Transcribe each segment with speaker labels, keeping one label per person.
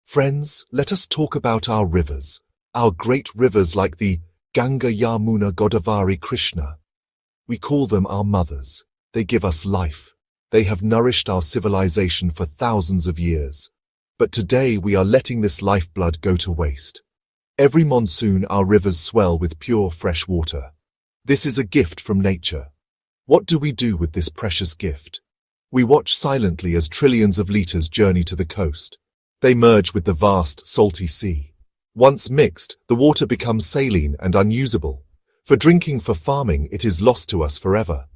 Speaker 1: Friends, let us talk about our rivers. Our great rivers like the Ganga, Yamuna, Godavari, Krishna. We call them our mothers. They give us life. They have nourished our civilization for thousands of years. But today we are letting this lifeblood go to waste. Every monsoon our rivers swell with pure fresh water. This is a gift from nature. What do we do with this precious gift? We watch silently as trillions of liters journey to the coast. They merge with the vast, salty sea. Once mixed, the water becomes saline and unusable. For drinking, for farming, it is lost to us forever.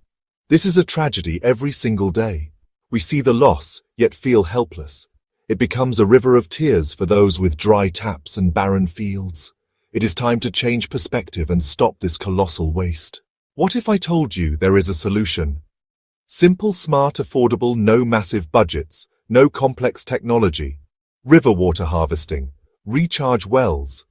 Speaker 1: This is a tragedy every single day. We see the loss, yet feel helpless. It becomes a river of tears for those with dry taps and barren fields. It is time to change perspective and stop this colossal waste. What if I told you there is a solution? Simple, smart, affordable, no massive budgets, no complex technology. River water harvesting. Recharge wells.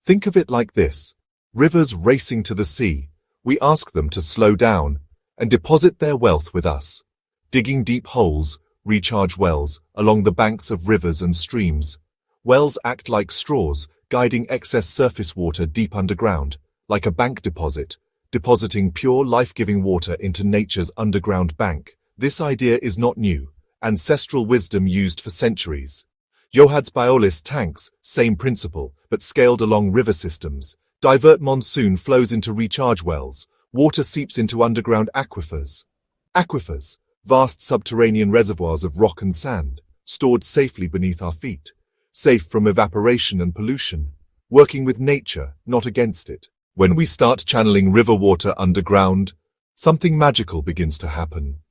Speaker 1: Think of it like this. Rivers racing to the sea. We ask them to slow down and deposit their wealth with us. Digging deep holes, recharge wells, along the banks of rivers and streams. Wells act like straws, guiding excess surface water deep underground, like a bank deposit, depositing pure life-giving water into nature's underground bank. This idea is not new. Ancestral wisdom used for centuries. Johannes Biolis tanks, same principle, but scaled along river systems. Divert monsoon flows into recharge wells. Water seeps into underground aquifers. Aquifers, vast subterranean reservoirs of rock and sand, stored safely beneath our feet, safe from evaporation and pollution, working with nature, not against it. When we start channeling river water underground, something magical begins to happen.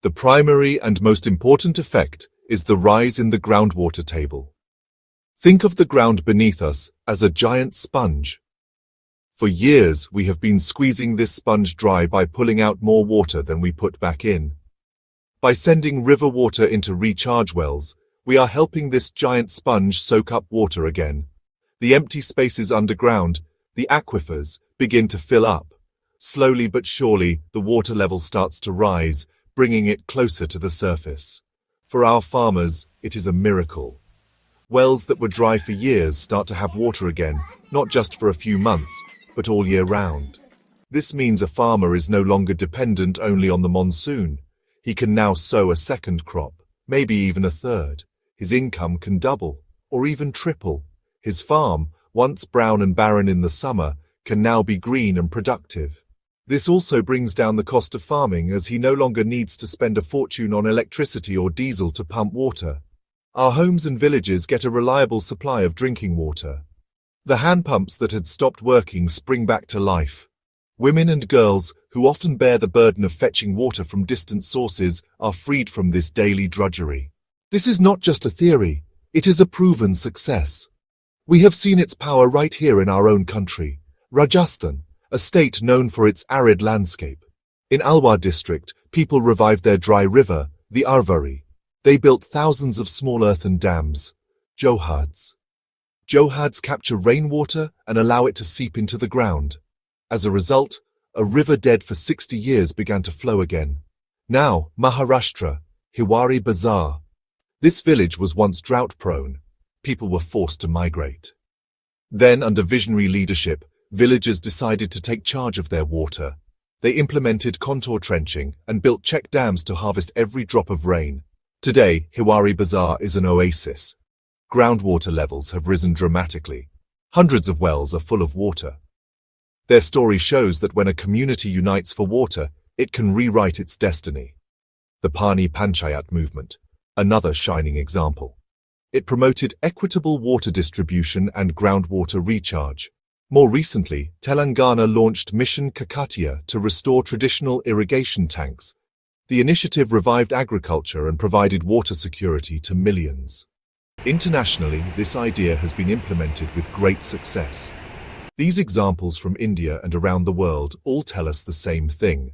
Speaker 1: The primary and most important effect is the rise in the groundwater table. Think of the ground beneath us as a giant sponge. For years, we have been squeezing this sponge dry by pulling out more water than we put back in. By sending river water into recharge wells, we are helping this giant sponge soak up water again. The empty spaces underground, the aquifers, begin to fill up. Slowly but surely, the water level starts to rise, bringing it closer to the surface. For our farmers, it is a miracle. Wells that were dry for years start to have water again, not just for a few months, but all year round. This means a farmer is no longer dependent only on the monsoon. He can now sow a second crop, maybe even a third. His income can double, or even triple. His farm, once brown and barren in the summer, can now be green and productive. This also brings down the cost of farming as he no longer needs to spend a fortune on electricity or diesel to pump water. Our homes and villages get a reliable supply of drinking water. The hand pumps that had stopped working spring back to life. Women and girls, who often bear the burden of fetching water from distant sources, are freed from this daily drudgery. This is not just a theory, it is a proven success. We have seen its power right here in our own country, Rajasthan, a state known for its arid landscape. In Alwar district, people revived their dry river, the Arvari. They built thousands of small earthen dams, johads. Johads capture rainwater and allow it to seep into the ground. As a result, a river dead for 60 years began to flow again. Now, Maharashtra, Hiwari Bazar. This village was once drought-prone. People were forced to migrate. Then, under visionary leadership, villagers decided to take charge of their water. They implemented contour trenching and built check dams to harvest every drop of rain. Today, Hiwari Bazar is an oasis. Groundwater levels have risen dramatically. Hundreds of wells are full of water. Their story shows that when a community unites for water, it can rewrite its destiny. The Pani Panchayat movement, another shining example. It promoted equitable water distribution and groundwater recharge. More recently, Telangana launched Mission Kakatiya to restore traditional irrigation tanks. The initiative revived agriculture and provided water security to millions. Internationally, this idea has been implemented with great success. These examples from India and around the world all tell us the same thing.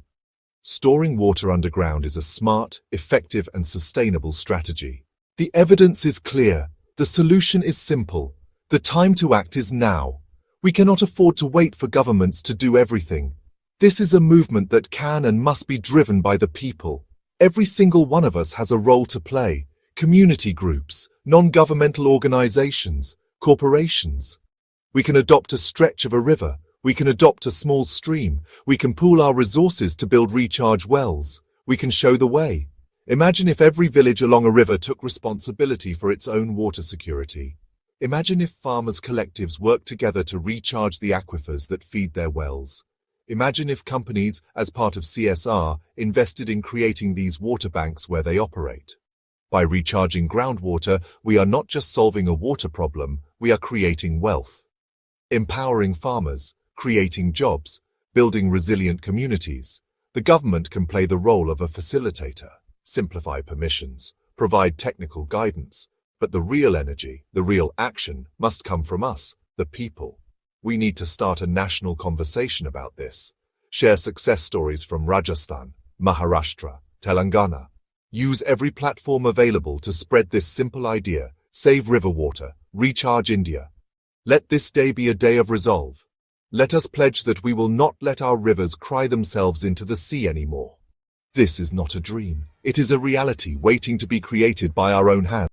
Speaker 1: Storing water underground is a smart, effective, and sustainable strategy. The evidence is clear. The solution is simple. The time to act is now. We cannot afford to wait for governments to do everything. This is a movement that can and must be driven by the people. Every single one of us has a role to play. community groups, non-governmental organizations, corporations. We can adopt a stretch of a river. We can adopt a small stream. We can pool our resources to build recharge wells. We can show the way. Imagine if every village along a river took responsibility for its own water security. Imagine if farmers' collectives worked together to recharge the aquifers that feed their wells. Imagine if companies, as part of CSR, invested in creating these water banks where they operate. By recharging groundwater, we are not just solving a water problem, we are creating wealth. Empowering farmers, creating jobs, building resilient communities. The government can play the role of a facilitator, simplify permissions, provide technical guidance. But the real energy, the real action, must come from us, the people. We need to start a national conversation about this. Share success stories from Rajasthan, Maharashtra, Telangana. Use every platform available to spread this simple idea. Save river water, recharge India. Let this day be a day of resolve. Let us pledge that we will not let our rivers cry themselves into the sea anymore. This is not a dream. It is a reality waiting to be created by our own hands.